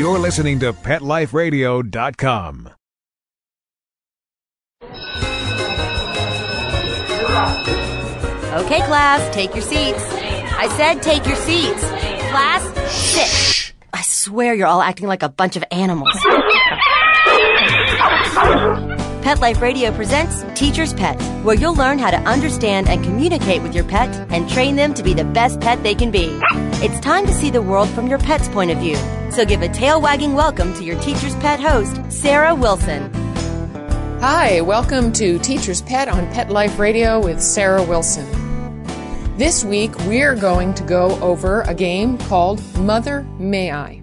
You're listening to PetLifeRadio.com. Okay, class, take your seats. I said take your seats. Class, sit. Shh. I swear you're all acting like a bunch of animals. Pet Life Radio presents Teacher's Pet, where you'll learn how to understand and communicate with your pet and train them to be the best pet they can be. It's time to see the world from your pet's point of view. So give a tail-wagging welcome to your Teacher's Pet host, Sarah Wilson. Hi, welcome to Teacher's Pet on Pet Life Radio with Sarah Wilson. This week, we're going to go over a game called Mother May I.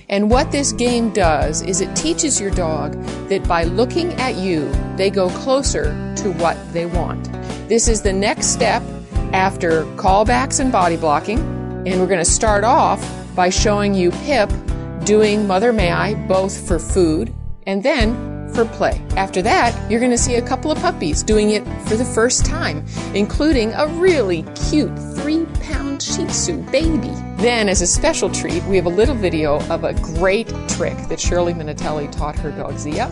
And what this game does is it teaches your dog that by looking at you, they go closer to what they want. This is the next step after callbacks and body blocking. And we're going to start off by showing you Pip doing Mother May I, both for food and then for play. After that, you're going to see a couple of puppies doing it for the first time, including a really cute 3-pound Shih Tzu baby. Then, as a special treat, we have a little video of a great trick that Shirley Minatelli taught her dog Zia.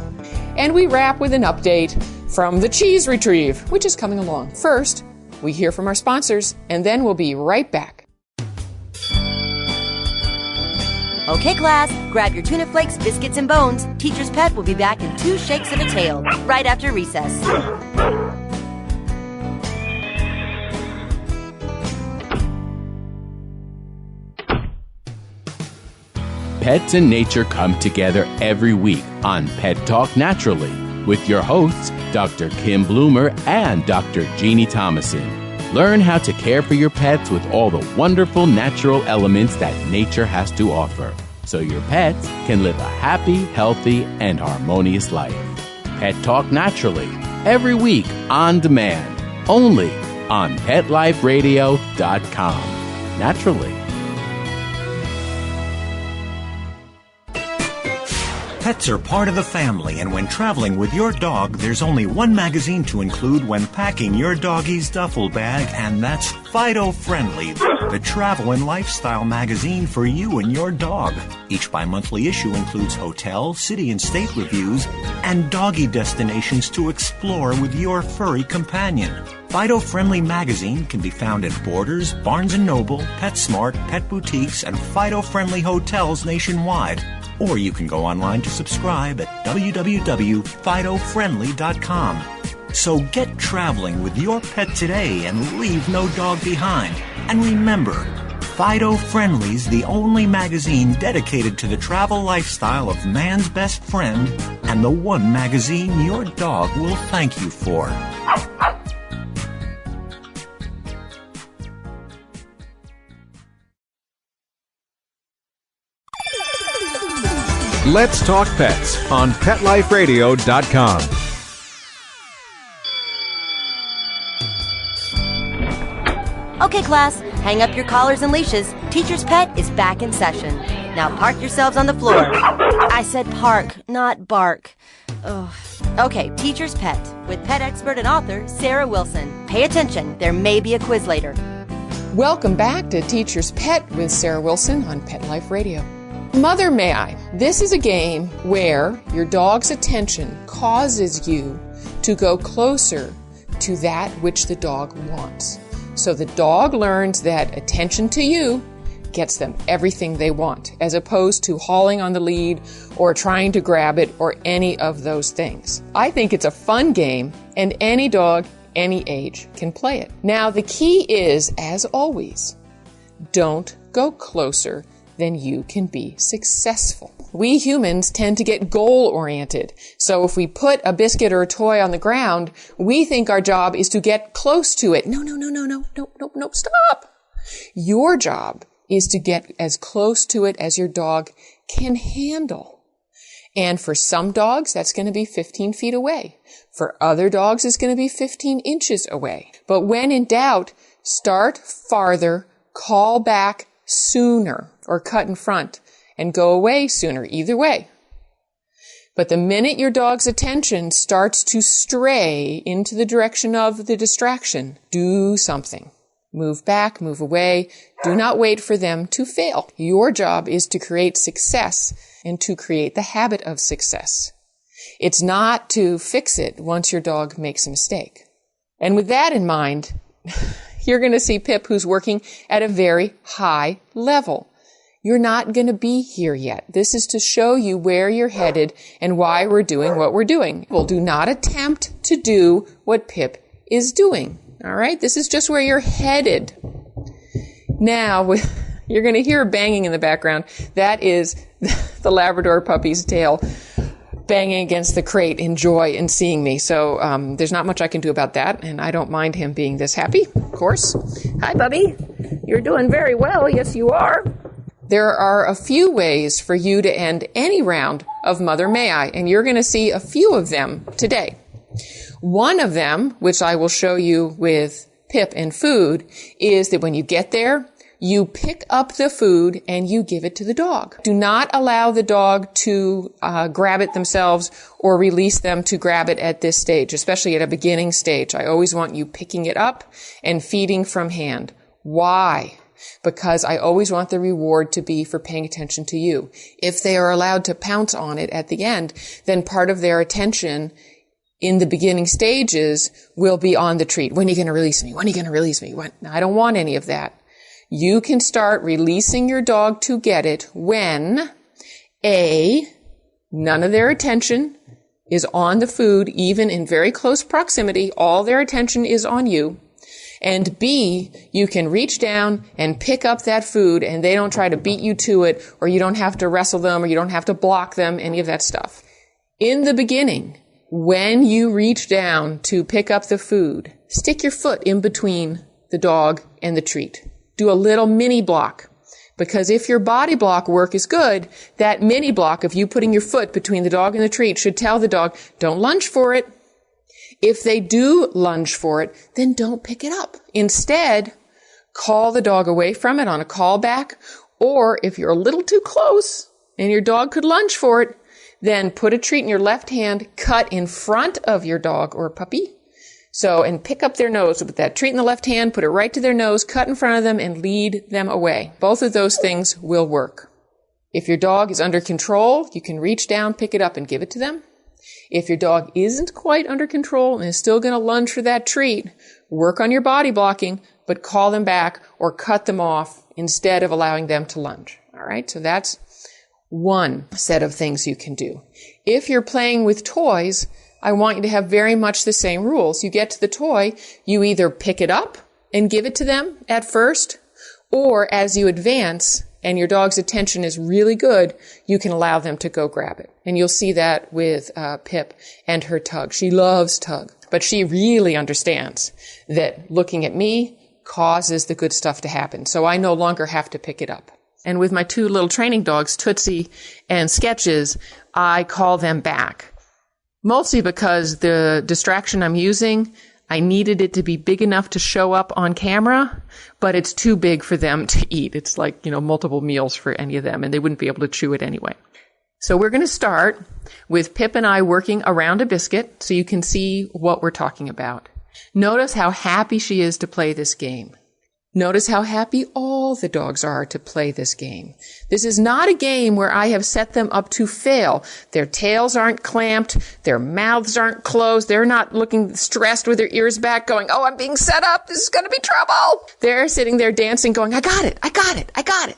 And we wrap with an update from the cheese retrieve, which is coming along. First, we hear from our sponsors, and then we'll be right back. Okay, class, grab your tuna flakes, biscuits, and bones. Teacher's Pet will be back in 2 shakes of a tail, right after recess. Pets and nature come together every week on Pet Talk Naturally with your hosts, Dr. Kim Bloomer and Dr. Jeannie Thomason. Learn how to care for your pets with all the wonderful natural elements that nature has to offer, so your pets can live a happy, healthy, and harmonious life. Pet Talk Naturally, every week on demand, only on PetLifeRadio.com. Naturally. Pets are part of the family, and when traveling with your dog, there's only one magazine to include when packing your doggie's duffel bag, and that's Fido Friendly, the travel and lifestyle magazine for you and your dog. Each bi-monthly issue includes hotel, city, and state reviews, and doggy destinations to explore with your furry companion. Fido Friendly magazine can be found at Borders, Barnes & Noble, PetSmart, Pet Boutiques, and Fido Friendly hotels nationwide. Or you can go online to subscribe at www.fidofriendly.com. So get traveling with your pet today and leave no dog behind. And remember, Fido Friendly's the only magazine dedicated to the travel lifestyle of man's best friend, and the one magazine your dog will thank you for. Let's Talk Pets on PetLifeRadio.com. Okay, class, hang up your collars and leashes. Teacher's Pet is back in session. Now park yourselves on the floor. I said park, not bark. Ugh. Okay, Teacher's Pet with pet expert and author Sarah Wilson. Pay attention, there may be a quiz later. Welcome back to Teacher's Pet with Sarah Wilson on Pet Life Radio. Mother May I. This is a game where your dog's attention causes you to go closer to that which the dog wants. So the dog learns that attention to you gets them everything they want, as opposed to hauling on the lead or trying to grab it or any of those things. I think it's a fun game, and any dog, any age can play it. Now, the key is, as always, don't go closer than you can be successful. We humans tend to get goal-oriented. So if we put a biscuit or a toy on the ground, we think our job is to get close to it. No, stop. Your job is to get as close to it as your dog can handle. And for some dogs, that's going to be 15 feet away. For other dogs, it's going to be 15 inches away. But when in doubt, start farther, call back sooner, or cut in front and go away sooner, either way. But the minute your dog's attention starts to stray into the direction of the distraction, do something. Move back, move away. Do not wait for them to fail. Your job is to create success and to create the habit of success. It's not to fix it once your dog makes a mistake. And with that in mind, you're going to see Pip who's working at a very high level. You're not going to be here yet. This is to show you where you're headed and why we're doing what we're doing. Well, do not attempt to do what Pip is doing. All right? This is just where you're headed. Now, you're going to hear a banging in the background. That is the Labrador puppy's tail banging against the crate in joy in seeing me. So there's not much I can do about that, and I don't mind him being this happy, of course. Hi, Bubby. You're doing very well. Yes, you are. There are a few ways for you to end any round of Mother May I, and you're going to see a few of them today. One of them, which I will show you with Pip and food, is that when you get there, you pick up the food and you give it to the dog. Do not allow the dog to grab it themselves or release them to grab it at this stage, especially at a beginning stage. I always want you picking it up and feeding from hand. Why? Because I always want the reward to be for paying attention to you. If they are allowed to pounce on it at the end, then part of their attention in the beginning stages will be on the treat. When are you going to release me? When are you going to release me? When? I don't want any of that. You can start releasing your dog to get it when A, none of their attention is on the food, even in very close proximity. All their attention is on you. And B, you can reach down and pick up that food and they don't try to beat you to it, or you don't have to wrestle them, or you don't have to block them, any of that stuff. In the beginning, when you reach down to pick up the food, stick your foot in between the dog and the treat. Do a little mini block. Because if your body block work is good, that mini block of you putting your foot between the dog and the treat should tell the dog, don't lunge for it. If they do lunge for it, then don't pick it up. Instead, call the dog away from it on a callback, or if you're a little too close and your dog could lunge for it, then put a treat in your left hand, cut in front of your dog or puppy. And pick up their nose with that treat in the left hand, put it right to their nose, cut in front of them, and lead them away. Both of those things will work. If your dog is under control, you can reach down, pick it up, and give it to them. If your dog isn't quite under control and is still going to lunge for that treat, work on your body blocking, but call them back or cut them off instead of allowing them to lunge. All right, so that's one set of things you can do. If you're playing with toys, I want you to have very much the same rules. You get to the toy, you either pick it up and give it to them at first, or as you advance and your dog's attention is really good, you can allow them to go grab it. And you'll see that with Pip and her Tug. She loves Tug, but she really understands that looking at me causes the good stuff to happen. So I no longer have to pick it up. And with my two little training dogs, Tootsie and Sketches, I call them back. Mostly because the distraction I'm using, I needed it to be big enough to show up on camera, but it's too big for them to eat. It's like, multiple meals for any of them, and they wouldn't be able to chew it anyway. So we're going to start with Pip and I working around a biscuit so you can see what we're talking about. Notice how happy she is to play this game. Notice how happy all the dogs are to play this game. This is not a game where I have set them up to fail. Their tails aren't clamped. Their mouths aren't closed. They're not looking stressed with their ears back going, oh, I'm being set up. This is going to be trouble. They're sitting there dancing going, I got it. I got it. I got it.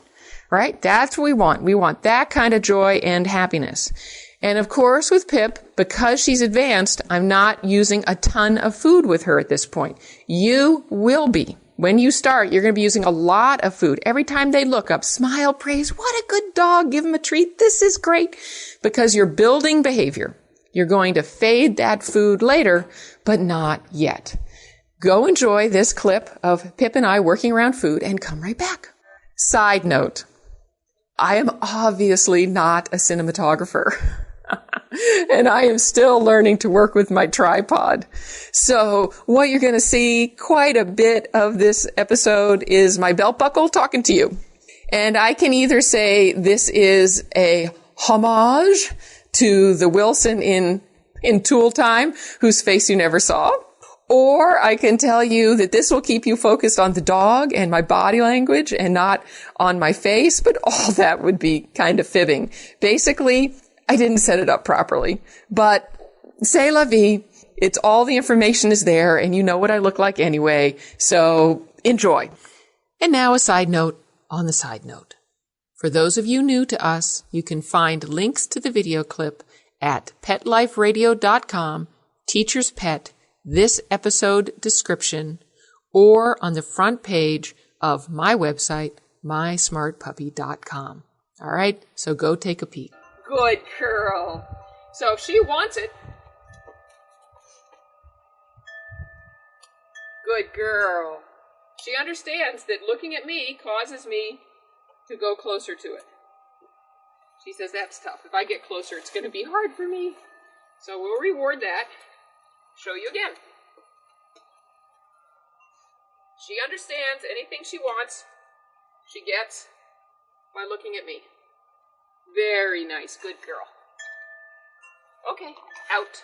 Right? That's what we want. We want that kind of joy and happiness. And of course, with Pip, because she's advanced, I'm not using a ton of food with her at this point. You will be. When you start, you're going to be using a lot of food. Every time they look up, smile, praise, what a good dog, give them a treat, this is great. Because you're building behavior. You're going to fade that food later, but not yet. Go enjoy this clip of Pip and I working around food and come right back. Side note, I am obviously not a cinematographer. And I am still learning to work with my tripod. So what you're going to see quite a bit of this episode is my belt buckle talking to you. And I can either say this is a homage to the Wilson in Tool Time, whose face you never saw, Or I can tell you that this will keep you focused on the dog and my body language and not on my face, but all that would be kind of fibbing. Basically, I didn't set it up properly, but c'est la vie. It's all the information is there and you know what I look like anyway, so enjoy. And now a side note on the side note. For those of you new to us, you can find links to the video clip at PetLifeRadio.com, Teacher's Pet, this episode description, or on the front page of my website, mysmartpuppy.com. All right, so go take a peek. Good girl. So if she wants it, good girl. She understands that looking at me causes me to go closer to it. She says that's tough. If I get closer, it's going to be hard for me. So we'll reward that. Show you again. She understands anything she wants, she gets by looking at me. Very nice. Good girl. Okay. Out.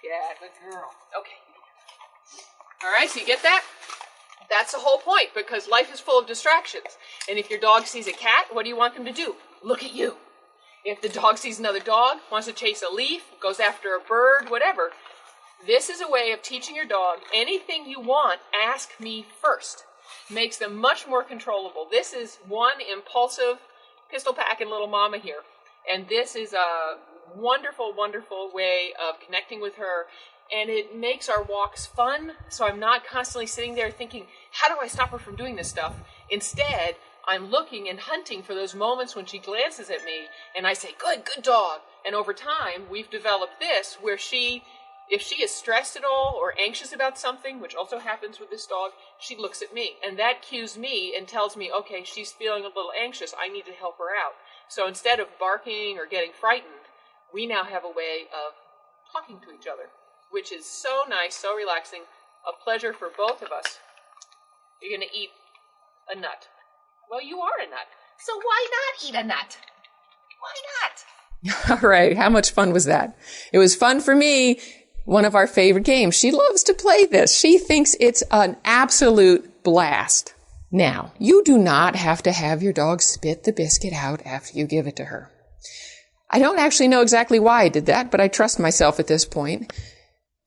Yeah, good girl. Okay. All right, so you get that? That's the whole point, because life is full of distractions. And if your dog sees a cat, what do you want them to do? Look at you. If the dog sees another dog, wants to chase a leaf, goes after a bird, whatever, this is a way of teaching your dog anything you want, ask me first. Makes them much more controllable. This is one impulsive pistol-packing little mama here. And this is a wonderful, wonderful way of connecting with her. And it makes our walks fun, so I'm not constantly sitting there thinking, how do I stop her from doing this stuff? Instead, I'm looking and hunting for those moments when she glances at me, and I say, good dog. And over time, we've developed this where if she is stressed at all or anxious about something, which also happens with this dog, she looks at me. And that cues me and tells me, okay, she's feeling a little anxious. I need to help her out. So instead of barking or getting frightened, we now have a way of talking to each other, which is so nice, so relaxing, a pleasure for both of us. You're going to eat a nut. Well, you are a nut, so why not eat a nut? Why not? All right, how much fun was that? It was fun for me. One of our favorite games. She loves to play this. She thinks it's an absolute blast. Now, you do not have to have your dog spit the biscuit out after you give it to her. I don't actually know exactly why I did that, but I trust myself at this point.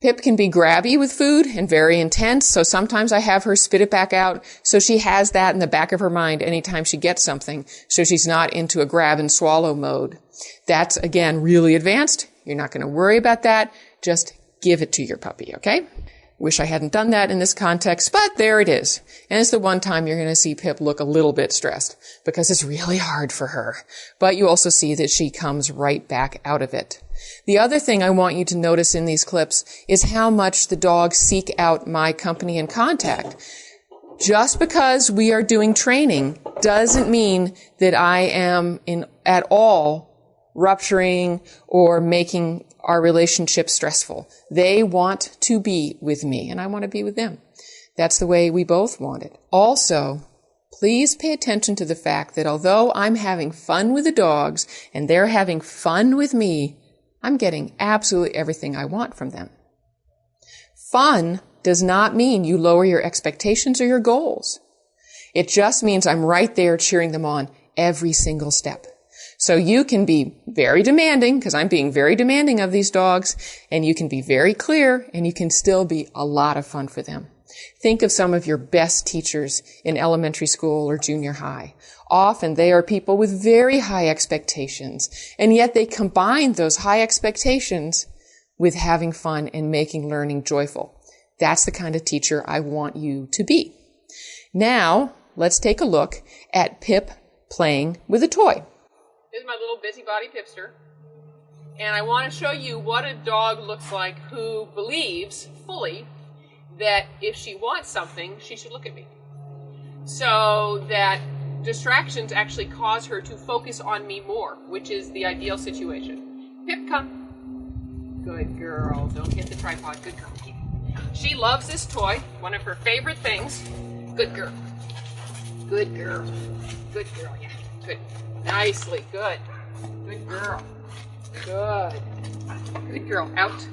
Pip can be grabby with food and very intense, so sometimes I have her spit it back out so she has that in the back of her mind anytime she gets something, so she's not into a grab and swallow mode. That's, again, really advanced. You're not going to worry about that. Just give it to your puppy, okay? Wish I hadn't done that in this context, but there it is. And it's the one time you're going to see Pip look a little bit stressed because it's really hard for her. But you also see that she comes right back out of it. The other thing I want you to notice in these clips is how much the dogs seek out my company and contact. Just because we are doing training doesn't mean that I am at all rupturing or making our relationship stressful. They want to be with me, and I want to be with them. That's the way we both want it. Also, please pay attention to the fact that although I'm having fun with the dogs and they're having fun with me, I'm getting absolutely everything I want from them. Fun does not mean you lower your expectations or your goals. It just means I'm right there cheering them on every single step. So you can be very demanding, because I'm being very demanding of these dogs, and you can be very clear, and you can still be a lot of fun for them. Think of some of your best teachers in elementary school or junior high. Often they are people with very high expectations, and yet they combine those high expectations with having fun and making learning joyful. That's the kind of teacher I want you to be. Now, let's take a look at Pip playing with a toy. This is my little busybody Pipster, and I want to show you what a dog looks like who believes fully that if she wants something, she should look at me. So that distractions actually cause her to focus on me more, which is the ideal situation. Pip, come. Good girl. Don't hit the tripod. Good girl. She loves this toy, one of her favorite things. Good girl. Good girl. Good girl, yeah. Good. Nicely. Good. Good girl. Good. Good girl. Out.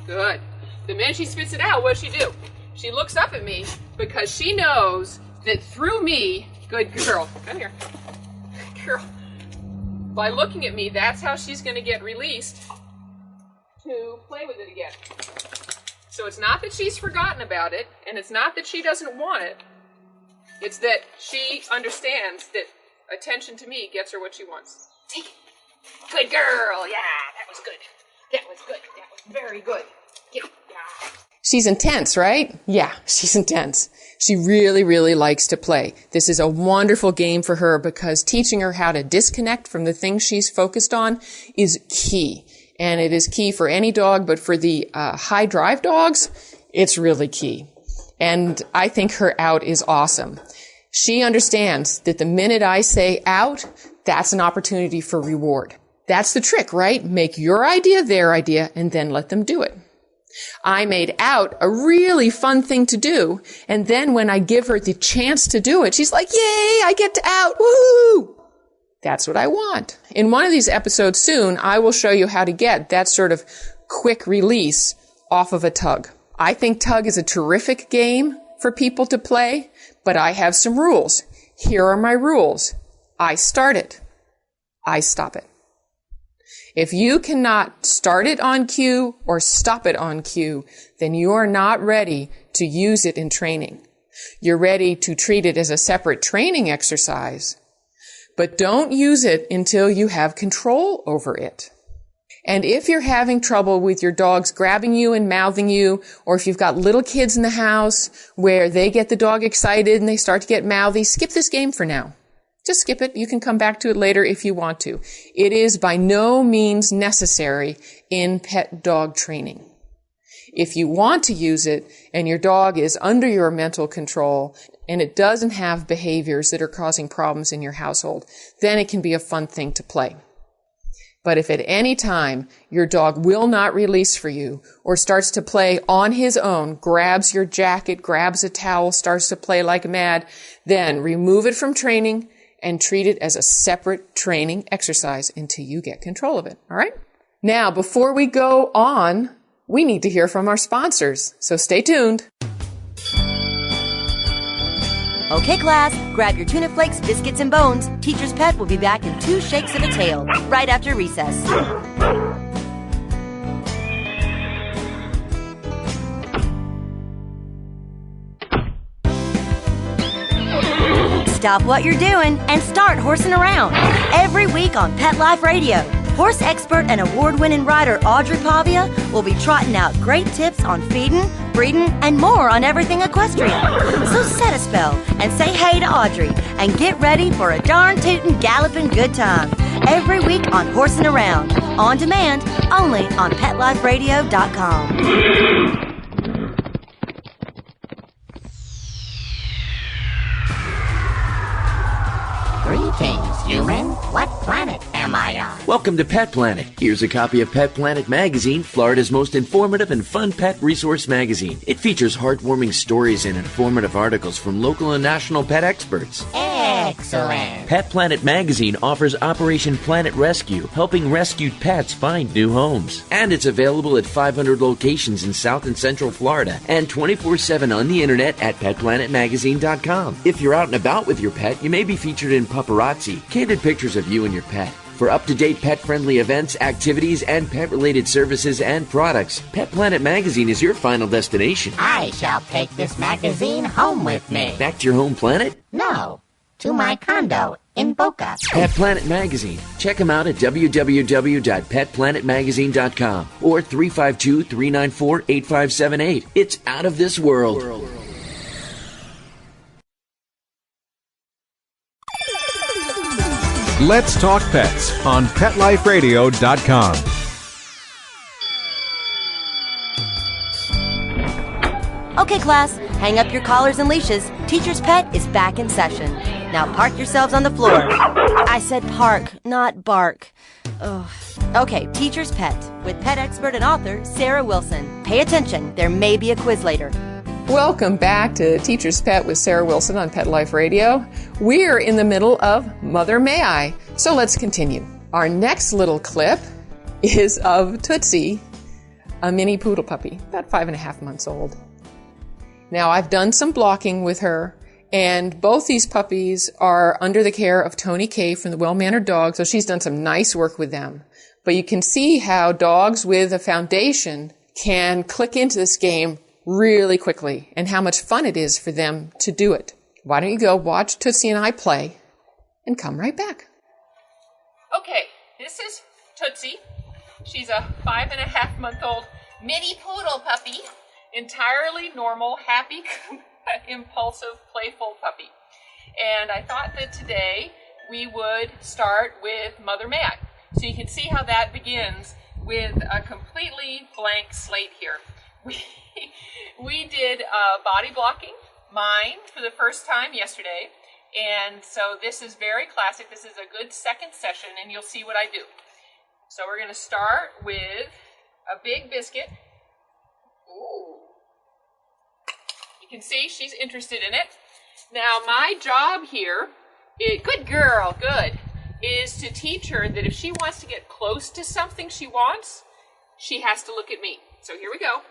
Good. the minute she spits it out, what does she do? She looks up at me because she knows that through me, good girl, come here, girl, by looking at me, that's how she's going to get released to play with it again. So it's not that she's forgotten about it, and it's not that she doesn't want it. It's that she understands that attention to me gets her what she wants. Take it. Good girl. Yeah, that was good. That was good. That was very good. Get it. Yeah. She's intense, right? Yeah, she's intense. She really, really likes to play. This is a wonderful game for her because teaching her how to disconnect from the things she's focused on is key. And it is key for any dog, but for the high drive dogs, it's really key. And I think her out is awesome. She understands that the minute I say out, that's an opportunity for reward. That's the trick, right? Make your idea their idea and then let them do it. I made out a really fun thing to do, and then when I give her the chance to do it, she's like, yay, I get to out, woohoo! That's what I want. In one of these episodes soon, I will show you how to get that sort of quick release off of a tug. I think tug is a terrific game for people to play, but I have some rules. Here are my rules. I start it. I stop it. If you cannot start it on cue or stop it on cue, then you are not ready to use it in training. You're ready to treat it as a separate training exercise, but don't use it until you have control over it. And if you're having trouble with your dogs grabbing you and mouthing you, or if you've got little kids in the house where they get the dog excited and they start to get mouthy, skip this game for now. Just skip it. You can come back to it later if you want to. It is by no means necessary in pet dog training. If you want to use it and your dog is under your mental control and it doesn't have behaviors that are causing problems in your household, then it can be a fun thing to play. But if at any time your dog will not release for you or starts to play on his own, grabs your jacket, grabs a towel, starts to play like mad, then remove it from training and treat it as a separate training exercise until you get control of it. All right? Now, before we go on, we need to hear from our sponsors. So stay tuned. Okay, class, grab your tuna flakes, biscuits, and bones. Teacher's Pet will be back in 2 shakes of a tail, right after recess. Stop what you're doing and start horsing around. Every week on Pet Life Radio, horse expert and award-winning rider Audrey Pavia will be trotting out great tips on feeding, breeding, and more on everything equestrian. So set a spell and say hey to Audrey and get ready for a darn tootin' galloping good time. Every week on Horsing Around, on demand, only on PetLifeRadio.com. Greetings, human. What planet am I on? Welcome to Pet Planet. Here's a copy of Pet Planet Magazine, Florida's most informative and fun pet resource magazine. It features heartwarming stories and informative articles from local and national pet experts. Excellent. Pet Planet Magazine offers Operation Planet Rescue, helping rescued pets find new homes. And it's available at 500 locations in South and Central Florida and 24/7 on the internet at PetPlanetMagazine.com. If you're out and about with your pet, you may be featured in paparazzi, candid pictures of you and your pet. For up-to-date pet-friendly events, activities, and pet-related services and products, Pet Planet Magazine is your final destination. I shall take this magazine home with me. Back to your home planet? No, to my condo in Boca. Pet Planet Magazine. Check them out at www.petplanetmagazine.com or 352-394-8578. It's out of this world. Let's Talk Pets on PetLifeRadio.com. Okay, class, hang up your collars and leashes. Teacher's Pet is back in session. Now park yourselves on the floor. I said park, not bark. Ugh. Okay, Teacher's Pet with pet expert and author Sarah Wilson. Pay attention, there may be a quiz later. Welcome back to Teacher's Pet with Sarah Wilson on Pet Life Radio. We're in the middle of Mother May I, so let's continue. Our next little clip is of Tootsie a mini poodle puppy, about 5.5 months old. Now, I've done some blocking with her, and both these puppies are under the care of Tony Kay from the Well-Mannered Dog, so she's done some nice work with them. But you can see how dogs with a foundation can click into this game really quickly, and how much fun it is for them to do it. Why don't you go watch Tootsie and I play, and come right back. Okay, this is Tootsie. She's a 5.5-month-old mini poodle puppy. Entirely normal, happy, impulsive, playful puppy. And I thought that today we would start with Mother May I. So you can see how that begins with a completely blank slate here. We did body blocking, mine, for the first time yesterday. And so this is very classic. This is a good second session, and you'll see what I do. So we're going to start with a big biscuit. Ooh. You can see she's interested in it. Now my job here, good girl, good, is to teach her that if she wants to get close to something she wants, she has to look at me. So here we go.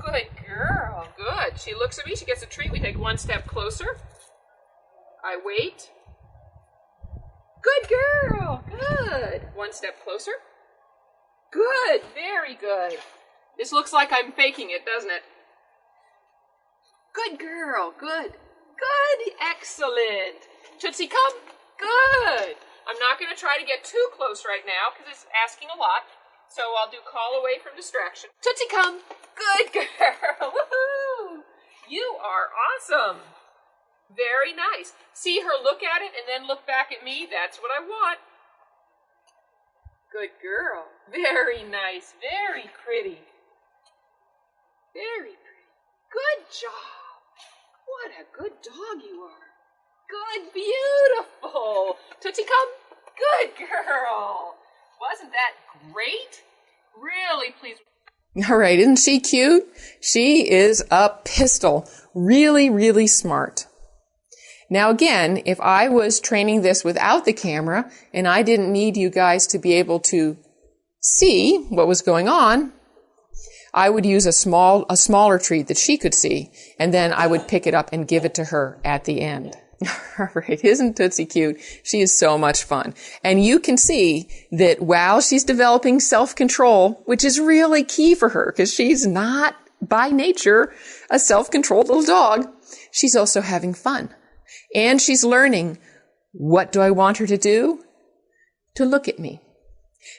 Good girl, good. She looks at me, she gets a treat. We take one step closer. I wait. Good girl, good. One step closer. Good, very good. This looks like I'm faking it, doesn't it? Good girl, good. Good, excellent. Tootsie, come. Good. I'm not going to try to get too close right now because it's asking a lot. So I'll do call away from distraction. Tootsie, come. Good girl. Woohoo. You are awesome. Very nice. See her look at it and then look back at me. That's what I want. Good girl. Very nice. Very pretty. Very pretty. Good job. What a good dog you are. Good, beautiful. Tootsie, come. Good girl. Wasn't that great? Really pleased. All right, isn't she cute? She is a pistol. Really, really smart. Now again, if I was training this without the camera and I didn't need you guys to be able to see what was going on, I would use a smaller treat that she could see, and then I would pick it up and give it to her at the end. All right, isn't Tootsie cute? She is so much fun. And you can see that while she's developing self-control, which is really key for her because she's not by nature a self-controlled little dog, she's also having fun. And she's learning, what do I want her to do? To look at me.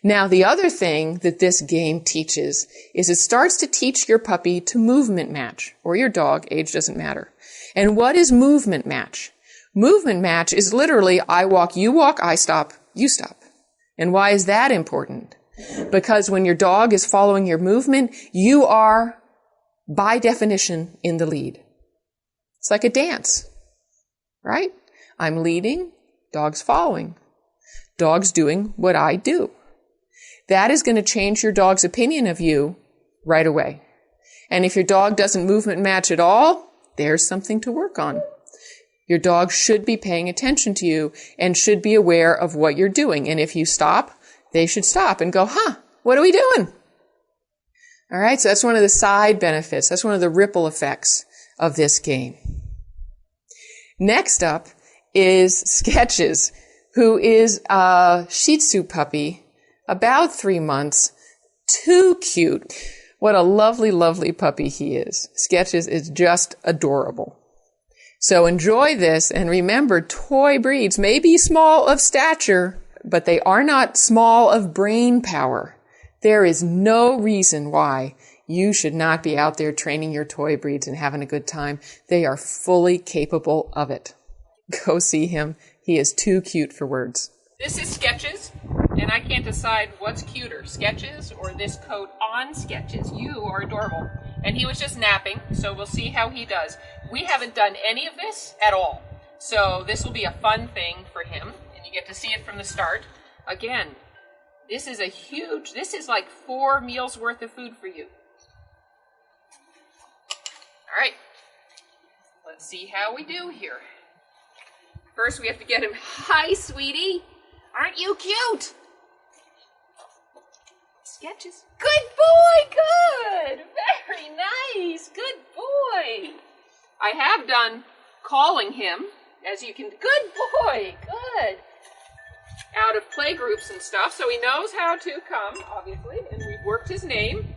Now, the other thing that this game teaches is it starts to teach your puppy to movement match, or your dog, age doesn't matter. And what is movement match? Movement match is literally, I walk, I stop, you stop. And why is that important? Because when your dog is following your movement, you are, by definition, in the lead. It's like a dance, right? I'm leading, dog's following. Dog's doing what I do. That is going to change your dog's opinion of you right away. And if your dog doesn't movement match at all, there's something to work on. Your dog should be paying attention to you and should be aware of what you're doing. And if you stop, they should stop and go, what are we doing? All right, so that's one of the side benefits. That's one of the ripple effects of this game. Next up is Sketches, who is a Shih Tzu puppy, about 3 months, too cute. What a lovely, lovely puppy he is. Sketches is just adorable. So enjoy this, and remember, toy breeds may be small of stature, but they are not small of brain power. There is no reason why you should not be out there training your toy breeds and having a good time. They are fully capable of it. Go see him. He is too cute for words. This is Sketches, and I can't decide what's cuter, Sketches or this coat on Sketches. You are adorable. And he was just napping, so we'll see how he does. We haven't done any of this at all, so this will be a fun thing for him, and you get to see it from the start. Again, this is like 4 meals worth of food for you. All right, let's see how we do here. First, we have to get him, hi, sweetie. Aren't you cute? Sketches. Good boy, good. Very nice. Good boy. I have done calling him, as you can. Good boy, good. Out of play groups and stuff, so he knows how to come, obviously, and we've worked his name.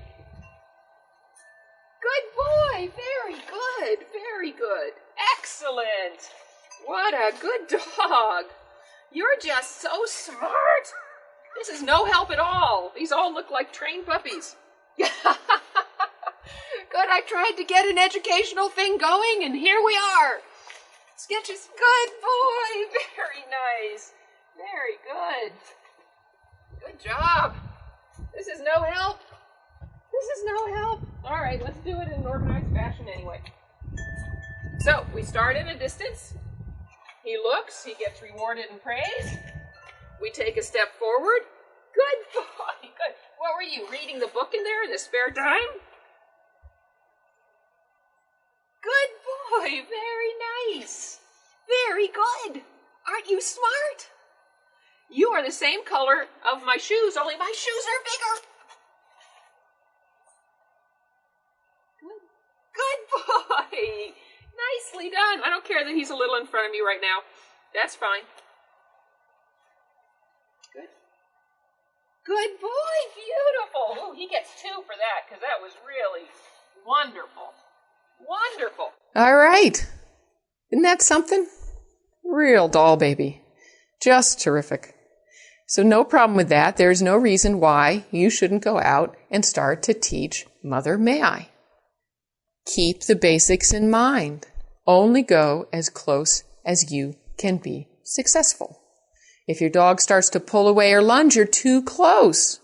Good boy, very good, very good. Excellent. What a good dog. You're just so smart. This is no help at all. These all look like trained puppies. Good, I tried to get an educational thing going, and here we are. Sketches. Good boy. Very nice. Very good. Good job. This is no help. This is no help. All right, let's do it in an organized fashion anyway. So, we start in a distance. He looks. He gets rewarded and praised. We take a step forward. Good boy. Good. What were you, reading the book in there in the spare time? Good boy. Very nice. Very good. Aren't you smart? You are the same color of my shoes, only my shoes are bigger. Good boy. Nicely done. I don't care that he's a little in front of me right now. That's fine. Good. Good boy. Beautiful. Oh, he gets 2 for that because that was really wonderful. Wonderful. All right. Isn't that something? Real doll baby. Just terrific. So no problem with that. There's no reason why you shouldn't go out and start to teach Mother May I. Keep the basics in mind. Only go as close as you can be successful. If your dog starts to pull away or lunge, you're too close.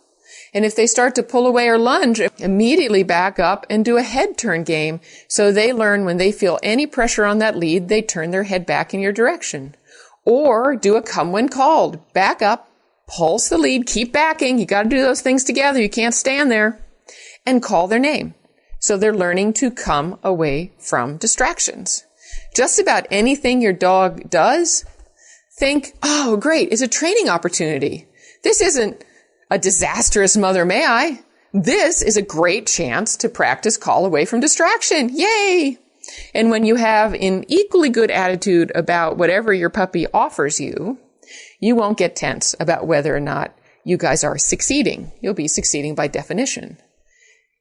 And if they start to pull away or lunge, immediately back up and do a head turn game so they learn when they feel any pressure on that lead, they turn their head back in your direction. Or do a come when called. Back up, pulse the lead, keep backing. You got to do those things together. You can't stand there. And call their name. So they're learning to come away from distractions. Just about anything your dog does, think, oh, great, it's a training opportunity. This isn't a disastrous Mother May I. This is a great chance to practice call away from distraction. Yay! And when you have an equally good attitude about whatever your puppy offers you, you won't get tense about whether or not you guys are succeeding. You'll be succeeding by definition.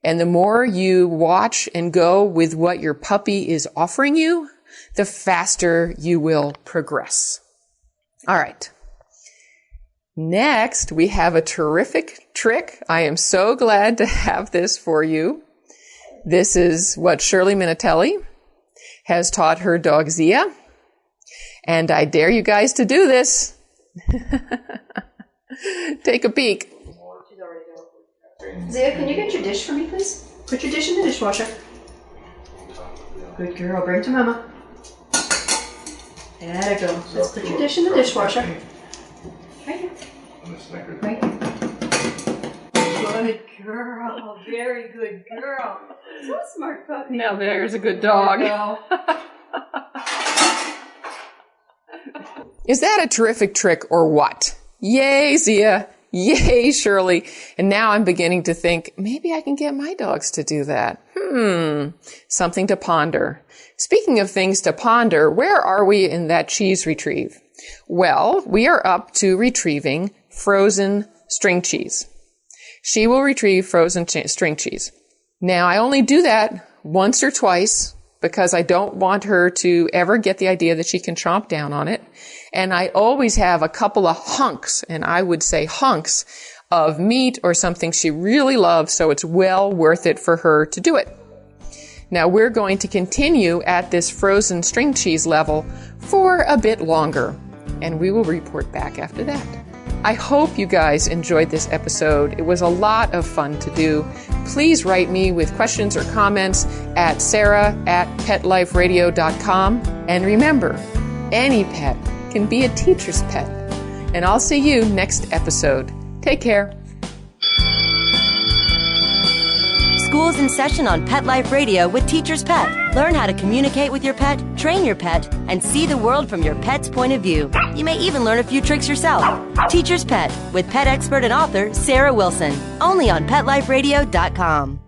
And the more you watch and go with what your puppy is offering you, the faster you will progress. All right. Next, we have a terrific trick. I am so glad to have this for you. This is what Shirley Minatelli has taught her dog Zia. And I dare you guys to do this. Take a peek. Zia, can you get your dish for me, please? Put your dish in the dishwasher. Good girl. Bring it to Mama. There you go. Just put your dish in the dishwasher. Right here. Right here. Good girl. Very good girl. So smart puppy. Now there's a good dog. Is that a terrific trick or what? Yay, Zia. Yay, Shirley. And now I'm beginning to think, maybe I can get my dogs to do that. Something to ponder. Speaking of things to ponder, where are we in that cheese retrieve? Well, we are up to retrieving frozen string cheese. She will retrieve frozen string cheese. Now, I only do that once or twice because I don't want her to ever get the idea that she can chomp down on it. And I always have a couple of hunks, and I would say hunks, of meat or something she really loves, so it's well worth it for her to do it. Now, we're going to continue at this frozen string cheese level for a bit longer, and we will report back after that. I hope you guys enjoyed this episode. It was a lot of fun to do. Please write me with questions or comments at sarah@petliferadio.com. And remember, any pet can be a teacher's pet. And I'll see you next episode. Take care. School's in session on Pet Life Radio with Teacher's Pet. Learn how to communicate with your pet, train your pet, and see the world from your pet's point of view. You may even learn a few tricks yourself. Teacher's Pet with pet expert and author Sarah Wilson. Only on PetLifeRadio.com.